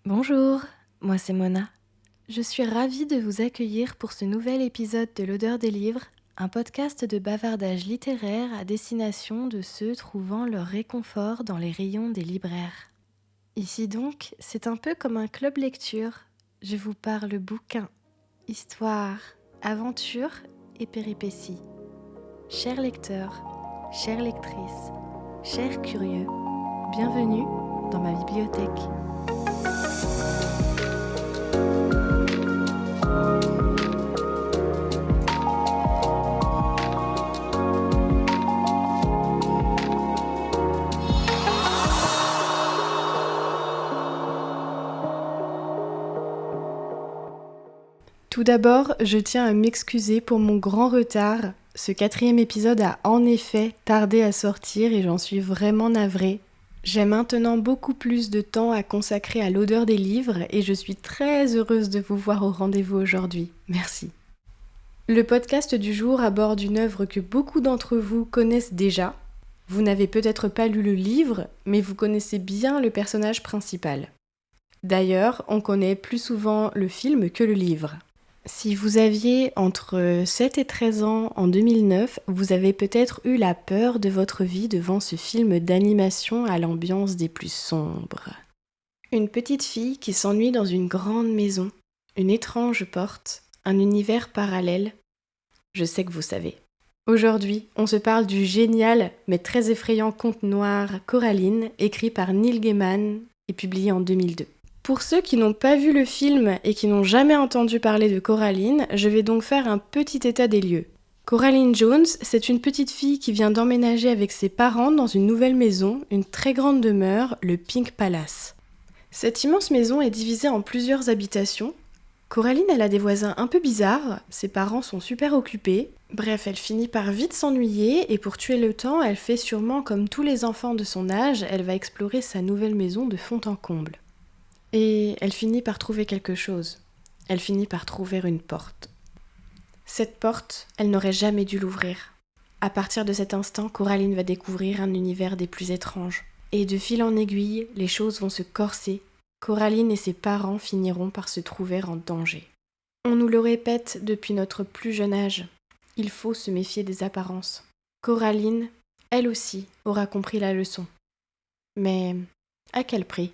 Bonjour, moi c'est Mona. Je suis ravie de vous accueillir pour ce nouvel épisode de l'Odeur des livres, un podcast de bavardage littéraire à destination de ceux trouvant leur réconfort dans les rayons des libraires. Ici donc, c'est un peu comme un club lecture. Je vous parle bouquins, histoires, aventures et péripéties. Chers lecteurs, chères lectrices, chers curieux, bienvenue dans ma bibliothèque. Tout d'abord, je tiens à m'excuser pour mon grand retard. Ce 4e épisode a en effet tardé à sortir et j'en suis vraiment navrée. J'ai maintenant beaucoup plus de temps à consacrer à l'odeur des livres et je suis très heureuse de vous voir au rendez-vous aujourd'hui. Merci. Le podcast du jour aborde une œuvre que beaucoup d'entre vous connaissent déjà. Vous n'avez peut-être pas lu le livre, mais vous connaissez bien le personnage principal. D'ailleurs, on connaît plus souvent le film que le livre. Si vous aviez entre 7 et 13 ans en 2009, vous avez peut-être eu la peur de votre vie devant ce film d'animation à l'ambiance des plus sombres. Une petite fille qui s'ennuie dans une grande maison, une étrange porte, un univers parallèle. Je sais que vous savez. Aujourd'hui, on se parle du génial mais très effrayant conte noir Coraline, écrit par Neil Gaiman et publié en 2002. Pour ceux qui n'ont pas vu le film et qui n'ont jamais entendu parler de Coraline, je vais donc faire un petit état des lieux. Coraline Jones, c'est une petite fille qui vient d'emménager avec ses parents dans une nouvelle maison, une très grande demeure, le Pink Palace. Cette immense maison est divisée en plusieurs habitations. Coraline, elle a des voisins un peu bizarres, ses parents sont super occupés. Bref, elle finit par vite s'ennuyer et pour tuer le temps, elle fait sûrement comme tous les enfants de son âge, elle va explorer sa nouvelle maison de fond en comble. Et elle finit par trouver quelque chose. Elle finit par trouver une porte. Cette porte, elle n'aurait jamais dû l'ouvrir. À partir de cet instant, Coraline va découvrir un univers des plus étranges. Et de fil en aiguille, les choses vont se corser. Coraline et ses parents finiront par se trouver en danger. On nous le répète depuis notre plus jeune âge. Il faut se méfier des apparences. Coraline, elle aussi, aura compris la leçon. Mais à quel prix ?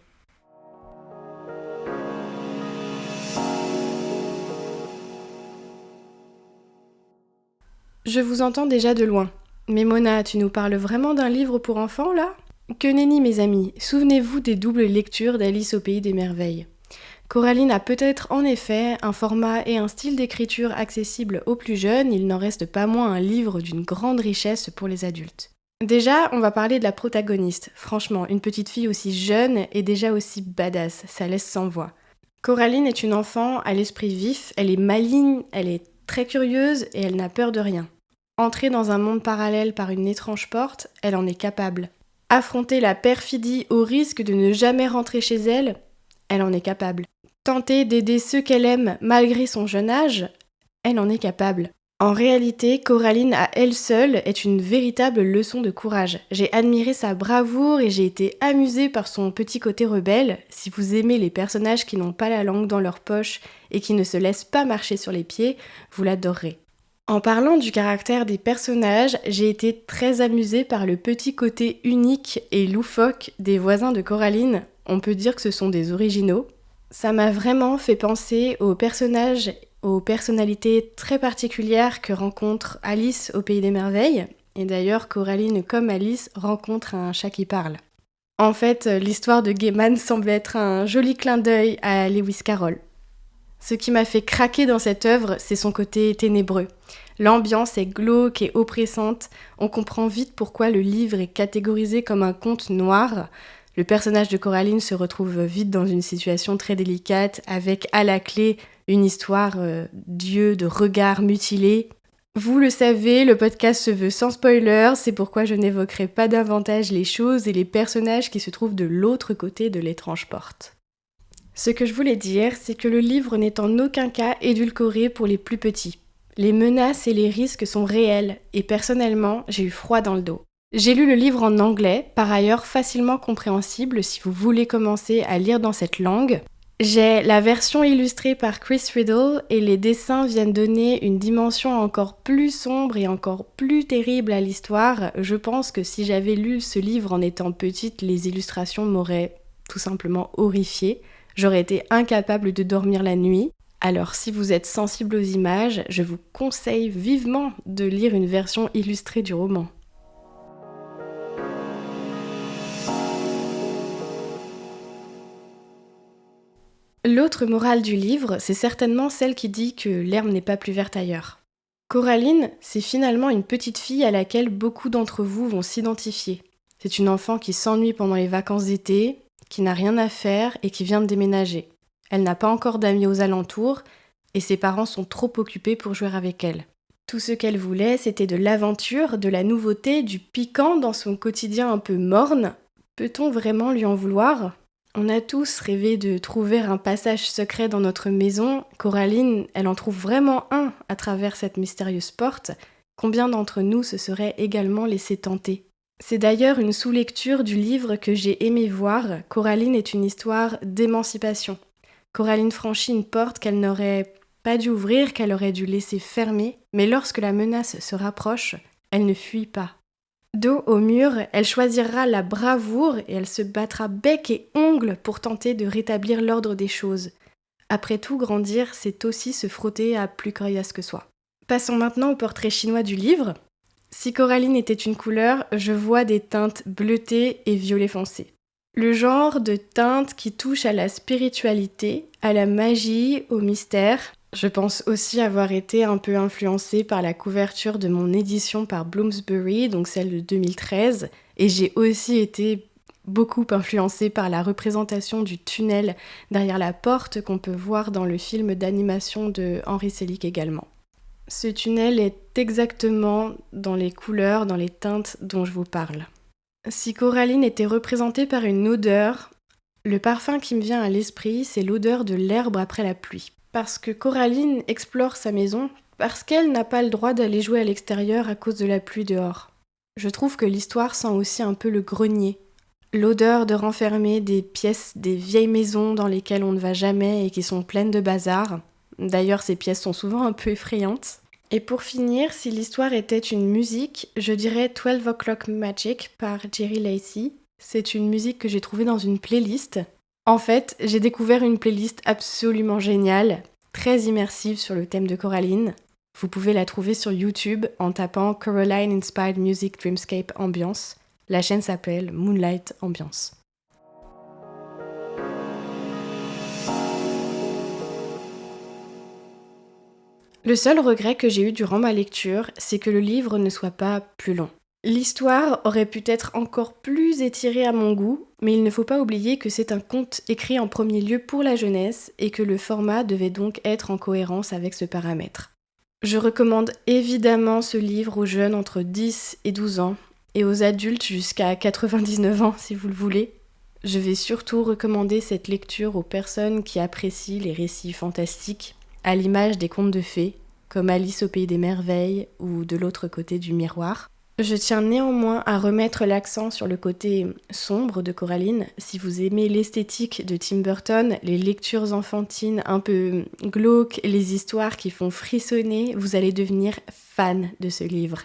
Je vous entends déjà de loin. Mais Mona, tu nous parles vraiment d'un livre pour enfants, là ? Que nenni, mes amis, souvenez-vous des doubles lectures d'Alice au Pays des Merveilles. Coraline a peut-être en effet un format et un style d'écriture accessible aux plus jeunes, il n'en reste pas moins un livre d'une grande richesse pour les adultes. Déjà, on va parler de la protagoniste. Franchement, une petite fille aussi jeune et déjà aussi badass, ça laisse sans voix. Coraline est une enfant à l'esprit vif, elle est maligne, elle est très curieuse et elle n'a peur de rien. Entrer dans un monde parallèle par une étrange porte, elle en est capable. Affronter la perfidie au risque de ne jamais rentrer chez elle, elle en est capable. Tenter d'aider ceux qu'elle aime malgré son jeune âge, elle en est capable. En réalité, Coraline à elle seule est une véritable leçon de courage. J'ai admiré sa bravoure et j'ai été amusée par son petit côté rebelle. Si vous aimez les personnages qui n'ont pas la langue dans leur poche et qui ne se laissent pas marcher sur les pieds, vous l'adorerez. En parlant du caractère des personnages, j'ai été très amusée par le petit côté unique et loufoque des voisins de Coraline. On peut dire que ce sont des originaux. Ça m'a vraiment fait penser aux personnages, aux personnalités très particulières que rencontre Alice au Pays des Merveilles. Et d'ailleurs, Coraline, comme Alice, rencontre un chat qui parle. En fait, l'histoire de Gaiman semble être un joli clin d'œil à Lewis Carroll. Ce qui m'a fait craquer dans cette œuvre, c'est son côté ténébreux. L'ambiance est glauque et oppressante, on comprend vite pourquoi le livre est catégorisé comme un conte noir. Le personnage de Coraline se retrouve vite dans une situation très délicate, avec à la clé une histoire d'yeux, de regards mutilés. Vous le savez, le podcast se veut sans spoiler, c'est pourquoi je n'évoquerai pas davantage les choses et les personnages qui se trouvent de l'autre côté de l'étrange porte. Ce que je voulais dire, c'est que le livre n'est en aucun cas édulcoré pour les plus petits. Les menaces et les risques sont réels, et personnellement, j'ai eu froid dans le dos. J'ai lu le livre en anglais, par ailleurs facilement compréhensible si vous voulez commencer à lire dans cette langue. J'ai la version illustrée par Chris Riddle et les dessins viennent donner une dimension encore plus sombre et encore plus terrible à l'histoire. Je pense que si j'avais lu ce livre en étant petite, les illustrations m'auraient tout simplement horrifiée. J'aurais été incapable de dormir la nuit. Alors si vous êtes sensible aux images, je vous conseille vivement de lire une version illustrée du roman. L'autre morale du livre, c'est certainement celle qui dit que l'herbe n'est pas plus verte ailleurs. Coraline, c'est finalement une petite fille à laquelle beaucoup d'entre vous vont s'identifier. C'est une enfant qui s'ennuie pendant les vacances d'été, qui n'a rien à faire et qui vient de déménager. Elle n'a pas encore d'amis aux alentours et ses parents sont trop occupés pour jouer avec elle. Tout ce qu'elle voulait, c'était de l'aventure, de la nouveauté, du piquant dans son quotidien un peu morne. Peut-on vraiment lui en vouloir ? On a tous rêvé de trouver un passage secret dans notre maison. Coraline, elle en trouve vraiment un à travers cette mystérieuse porte. Combien d'entre nous se seraient également laissés tenter ? C'est d'ailleurs une sous-lecture du livre que j'ai aimé voir. Coraline est une histoire d'émancipation. Coraline franchit une porte qu'elle n'aurait pas dû ouvrir, qu'elle aurait dû laisser fermer, mais lorsque la menace se rapproche, elle ne fuit pas. Dos au mur, elle choisira la bravoure et elle se battra bec et ongles pour tenter de rétablir l'ordre des choses. Après tout, grandir, c'est aussi se frotter à plus coriace que soi. Passons maintenant au portrait chinois du livre. Si Coraline était une couleur, je vois des teintes bleutées et violet foncé. Le genre de teinte qui touche à la spiritualité, à la magie, au mystère. Je pense aussi avoir été un peu influencée par la couverture de mon édition par Bloomsbury, donc celle de 2013, et j'ai aussi été beaucoup influencée par la représentation du tunnel derrière la porte qu'on peut voir dans le film d'animation de Henry Selick également. Ce tunnel est exactement dans les couleurs, dans les teintes dont je vous parle. Si Coraline était représentée par une odeur, le parfum qui me vient à l'esprit, c'est l'odeur de l'herbe après la pluie. Parce que Coraline explore sa maison, parce qu'elle n'a pas le droit d'aller jouer à l'extérieur à cause de la pluie dehors. Je trouve que l'histoire sent aussi un peu le grenier. L'odeur de renfermer des pièces des vieilles maisons dans lesquelles on ne va jamais et qui sont pleines de bazar. D'ailleurs, ces pièces sont souvent un peu effrayantes. Et pour finir, si l'histoire était une musique, je dirais 12 O'Clock Magic par Jerry Lacey. C'est une musique que j'ai trouvée dans une playlist. En fait, j'ai découvert une playlist absolument géniale, très immersive sur le thème de Coraline. Vous pouvez la trouver sur YouTube en tapant Coraline Inspired Music Dreamscape Ambiance. La chaîne s'appelle Moonlight Ambiance. Le seul regret que j'ai eu durant ma lecture, c'est que le livre ne soit pas plus long. L'histoire aurait pu être encore plus étirée à mon goût, mais il ne faut pas oublier que c'est un conte écrit en premier lieu pour la jeunesse et que le format devait donc être en cohérence avec ce paramètre. Je recommande évidemment ce livre aux jeunes entre 10 et 12 ans et aux adultes jusqu'à 99 ans si vous le voulez. Je vais surtout recommander cette lecture aux personnes qui apprécient les récits fantastiques, à l'image des contes de fées, comme Alice au pays des merveilles ou De l'autre côté du miroir. Je tiens néanmoins à remettre l'accent sur le côté sombre de Coraline. Si vous aimez l'esthétique de Tim Burton, les lectures enfantines un peu glauques, les histoires qui font frissonner, vous allez devenir fan de ce livre.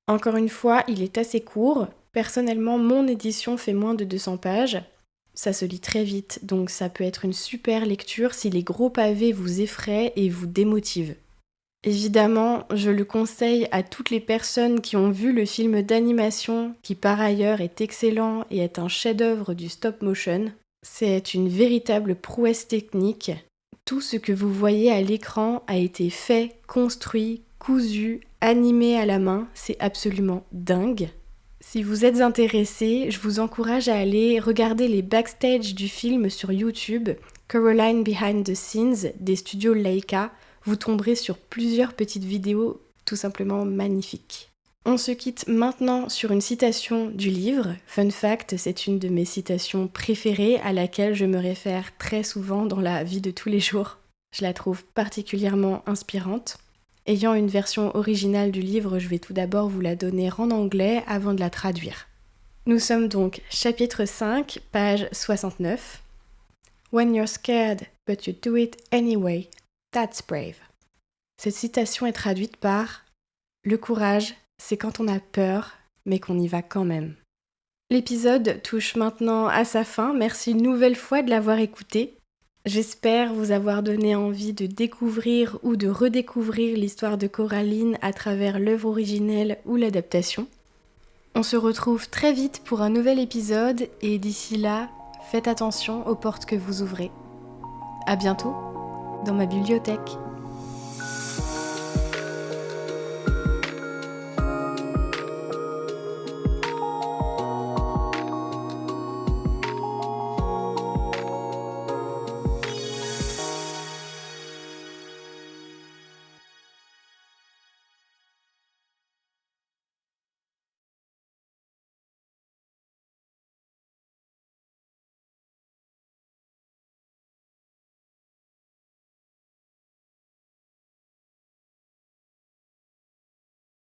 Encore une fois, il est assez court. Personnellement, mon édition fait moins de 200 pages. Ça se lit très vite, donc ça peut être une super lecture si les gros pavés vous effraient et vous démotivent. Évidemment, je le conseille à toutes les personnes qui ont vu le film d'animation, qui par ailleurs est excellent et est un chef-d'œuvre du stop motion. C'est une véritable prouesse technique. Tout ce que vous voyez à l'écran a été fait, construit, cousu, animé à la main. C'est absolument dingue. Si vous êtes intéressé, je vous encourage à aller regarder les backstage du film sur YouTube, Coraline Behind the Scenes des studios Leica. Vous tomberez sur plusieurs petites vidéos tout simplement magnifiques. On se quitte maintenant sur une citation du livre. Fun fact, c'est une de mes citations préférées à laquelle je me réfère très souvent dans la vie de tous les jours. Je la trouve particulièrement inspirante. Ayant une version originale du livre, je vais tout d'abord vous la donner en anglais avant de la traduire. Nous sommes donc chapitre 5, page 69. When you're scared, but you do it anyway, that's brave. Cette citation est traduite par le courage, c'est quand on a peur, mais qu'on y va quand même. L'épisode touche maintenant à sa fin. Merci une nouvelle fois de l'avoir écouté. J'espère vous avoir donné envie de découvrir ou de redécouvrir l'histoire de Coraline à travers l'œuvre originelle ou l'adaptation. On se retrouve très vite pour un nouvel épisode et d'ici là, faites attention aux portes que vous ouvrez. À bientôt dans ma bibliothèque.